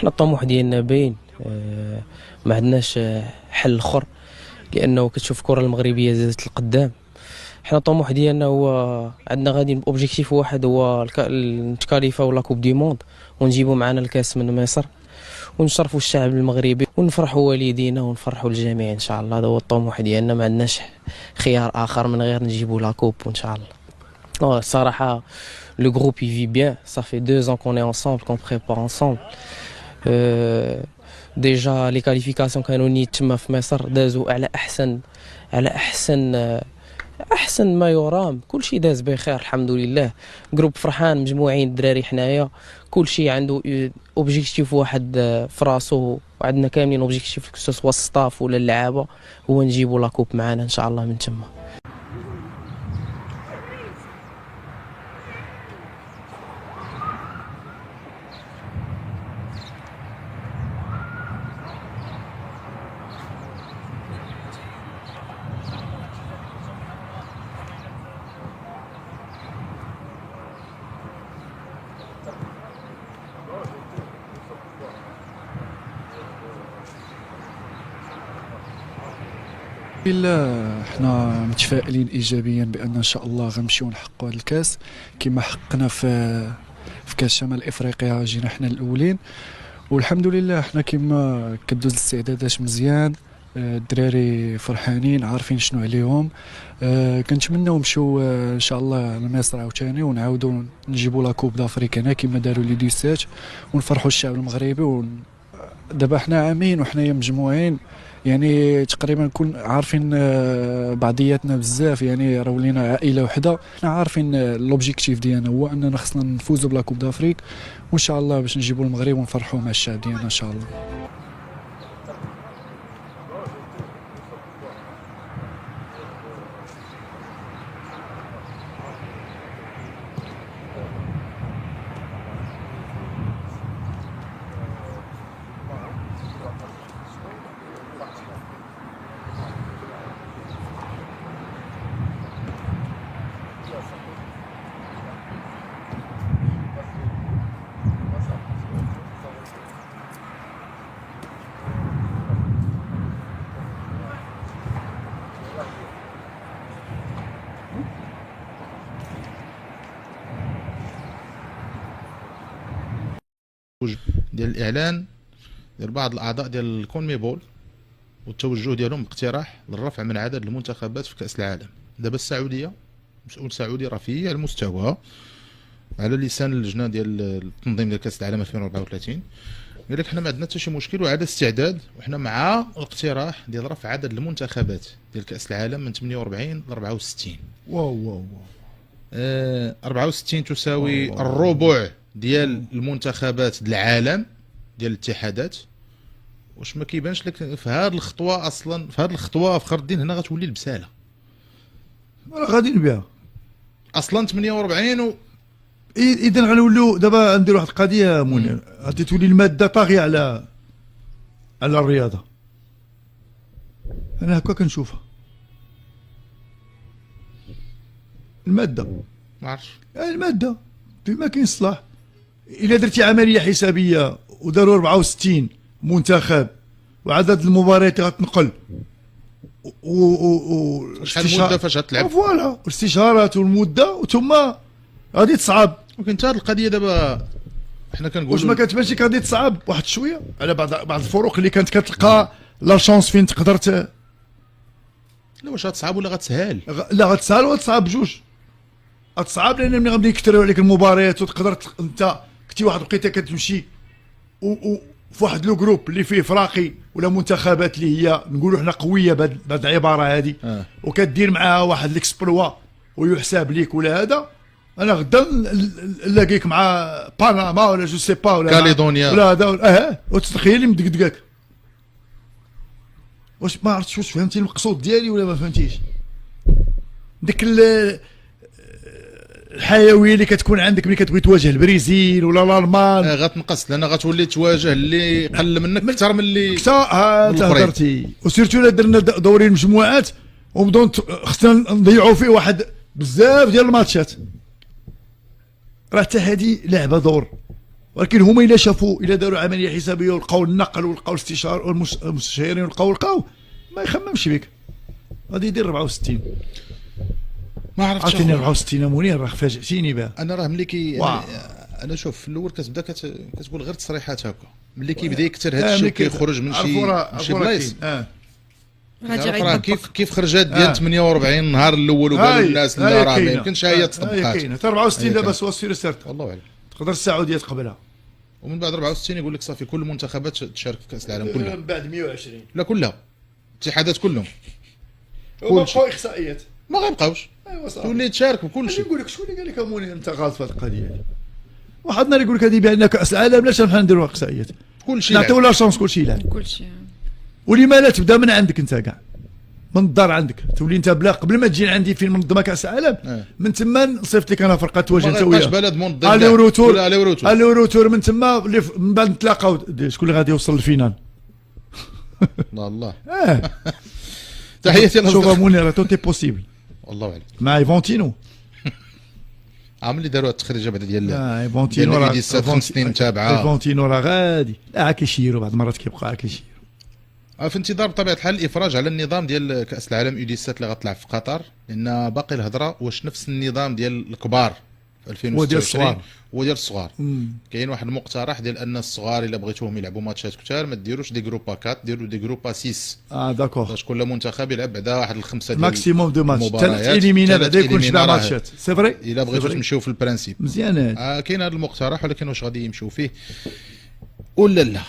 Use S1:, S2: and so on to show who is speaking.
S1: حنا الطموح ديالنا باين. ما عندناش حل اخر، لانه كتشوف الكره المغربيه زادت القدام. حنا الطموح ديالنا هو عندنا غادي اوبجيكتيف واحد، هو نتكاليفاو لا كوب دي موند ونجيبوا معنا الكاس من مصر ونشرفوا الشعب المغربي ونفرحوا والدينا ونفرحوا الجميع ان شاء الله. هذا هو الطموح ديالنا، ما عندناش خيار اخر من غير نجيبوا لا كوب وان شاء الله. الصراحه le groupe il vit bien, ça fait 2 ans qu'on est ensemble, qu'on prépare ensemble. ديجا لي كاليفيكاسيون كانوا نيت تما في مصر، دازوا على احسن ما يرام. كل شيء داز بخير الحمد لله. جروب فرحان، مجموعين الدراري حنايا، كل شيء عنده اوبجيكتيف واحد في راسو، وعندنا كاملين اوبجيكتيف سواء الستاف ولا اللعابه، هو نجيبوا لا كوب معنا ان شاء الله من تما.
S2: بالله حنا متفائلين ايجابيا بان ان شاء الله غنمشيو نحققوا هذا الكاس كما حققنا في كاس شمال افريقيا، جينا حنا الاولين والحمد لله. حنا كما كدوز الاستعدادات مزيان، الدراري فرحانين عارفين شنو عليهم. كنتمناو نمشيو ان شاء الله لمصر عاوتاني ونعاودوا نجيبوا لا كوب دافريك هنا كما داروا لي ديسات ونفرحوا الشعب المغربي. دابا حنا عامين وحنايا مجموعين، يعني تقريبا كل عارفين بعضياتنا بزاف، يعني راه ولينا عائله وحده. حنا عارفين لوبجيكتيف ديالنا هو اننا خصنا نفوزوا بلا كوب دافريك، وان شاء الله باش نجيبوا المغرب ونفرحوا مع الشعب ديالنا ان شاء الله.
S3: ديال الاعلان ديال بعض الاعضاء ديال الكونميبول والتوجه ديالهم باقتراح للرفع من عدد المنتخبات في كاس العالم. دابا السعوديه، مسؤول سعودي رفيع المستوى على لسان اللجنه ديال التنظيم ديال كاس العالم 2034 قال لك حنا ما عندنا حتى شي مشكل وعلى استعداد، وحنا مع الاقتراح ديال رفع عدد المنتخبات ديال كاس العالم من 48 ل 64.
S4: واو واو
S3: 64 تساوي الربع ديال المنتخبات العالم ديال الاتحادات. واش ما كيبانش لك في هذه الخطوه اصلا، في هذه الخطوه فخر الدين هنا غتولي البساله
S4: غاديين بها
S3: اصلا 48
S4: اذا غنولوا دابا نديروا واحد القضيه منير، غادي تولي الماده طاغيه على الرياضه. انا هكا كنشوفها الماده،
S3: ما عرفتش
S4: الماده فيما كاين الصلاح. الا درتي عمليه حسابيه وداروا 64 منتخب وعدد المباريات غتنقل
S3: شحال المده فاش غتلعب،
S4: فوالا الاستشارات والمده وثم غادي تصعب.
S3: وكنت هذه القضيه دابا حنا كنقولوا
S4: واش ما كتبانش غادي تصعب واحد شويه على بعض الفروق اللي كانت كتلقى لا شونس فين تقدر
S3: لا واش غتصعب ولا غتسهل؟
S4: لا غتسهل وغتصعب بجوج. غتصعب لان ملي غادي يكثروا عليك المباريات وتقدر انت كنتي واحد الوقيته كتمشي في واحد لو جروب اللي فيه فراقي ولا منتخبات اللي هي نقولوا حنا قويه بهذه العباره هذه وكدير معاها واحد الاكسبلوا ويحسب ليك ولا هذا. انا غدا نلاقيك مع باناما ولا جو سي با ولا
S3: كاليدونيا
S4: ولا هذا وتتخيل لي مدقدقاك. واش ما عرفتش واش فهمتي المقصود ديالي ولا ما فهمتيش؟ ديك الحيويه اللي كتكون عندك ملي كتبغي تواجه البرازيل ولا الالمان
S3: غتنقص، لان غتولي تواجه اللي قل منك اكثر من اللي
S4: هضرتي. وسيرتو الا درنا دوري المجموعات وبدون خصنا نضيعوا فيه واحد بزاف ديال الماتشات، راه حتى هذه لعبه دور ولكن هما الا شافوا الا داروا عمليه حسابيه ولقاو النقل ولقاو الاستشار والمستشارين ولقاو ما يخممش بك، غادي يدير 64.
S3: ما عرفتش
S4: عرفتني
S3: أخويا.
S4: 64 منير، راه فاجئتيني بها.
S3: انا راه ملي كي
S4: واو.
S3: انا شوف في الاول كتبدا كتقول غير تصريحات هكا، ملي كيبدا يكثر هذا الشيء
S4: ملي
S3: كيخرج من شي بلايص.
S5: غادي
S3: راه
S5: غيطبق.
S3: كيف خرجات ديال 48 النهار الاول وقالوا للناس لا راه ما يمكنش هي
S4: هي
S3: تطبقات.
S4: كاينه حتى 64
S3: هي
S4: دابا
S3: كاينة.
S4: سوا سير سيرت،
S3: والله اعلم.
S4: تقدر السعوديه تقبلها
S3: ومن بعد 64 يقول لك صافي كل المنتخبات تشارك في كاس العالم كلها،
S4: من بعد 120
S3: لا كلها الاتحادات كلهم
S4: وبقاو احصائيات.
S3: ما غيبقاوش،
S4: ايوا صافي.
S3: تولي تشارك بكل
S4: اش
S3: شيء.
S4: نقول لك، شكون اللي قال لك اموني انت غلط في هذه القضيه هذه؟ واحد النهار يقول لك هذه بان كاس العالم لاش نحن نديروا احصائيات،
S3: كل شيء
S4: نعطيو لا شونس كلشي يلعب.
S5: كلشي.
S4: ولما لا تبدا من عندك انت كاع، من الدار عندك تولي انت بلا قبل ما تجي عندي في منظمه كاس العالم، من تما نصيفط لك انا فرقه تواجه انت
S3: ما غيبقاش
S4: وياها.
S3: بلد منظم
S4: الي وروتور،
S3: الي وروتور
S4: الي وروتور من تما من بعد نتلاقاو شكون اللي غادي يوصل للفينال.
S3: الله.
S4: تحياتي
S3: تحياتي
S4: شوف
S3: للأصدقاء.
S4: منير تو تي بوسيبل
S3: والله اعلم.
S4: مع ايفونتينو.
S3: عامل اللي داروا التخريجه بعد ديال
S4: لا ايفونتينو
S3: ديال
S4: راه
S3: الإيديسات 5 سنين متابعه.
S4: ايفونتينو راه غادي، لا كيشيروا بعض المرات كيبقى كيشيروا.
S3: في انتظار بطبيعه الحال الافراج على النظام ديال كاس العالم يوديسات اللي غتلعب في قطر، لان باقي الهضره واش نفس النظام ديال الكبار في 2026 وديال الصغار. كاين واحد المقترح ديال ان الصغار الا بغيتوهم يلعبوا ماتشات كثار ما ديروش دي جروبا 4، ديروا دي جروبا 6
S4: داكور،
S3: باش كل منتخب يلعب بعدا واحد الخمسه ديال
S4: ماكسيموم دو ماتش،
S3: المباريات.
S4: 3 اليمينا بعدا يكون
S3: إليمينا
S4: 7
S3: راه
S4: ماتشات، سي فري.
S3: الا بغيتو تمشيو في البرانسيب
S4: مزيان.
S3: كاين هذا المقترح، ولكن واش غادي يمشيو فيه ولا لا؟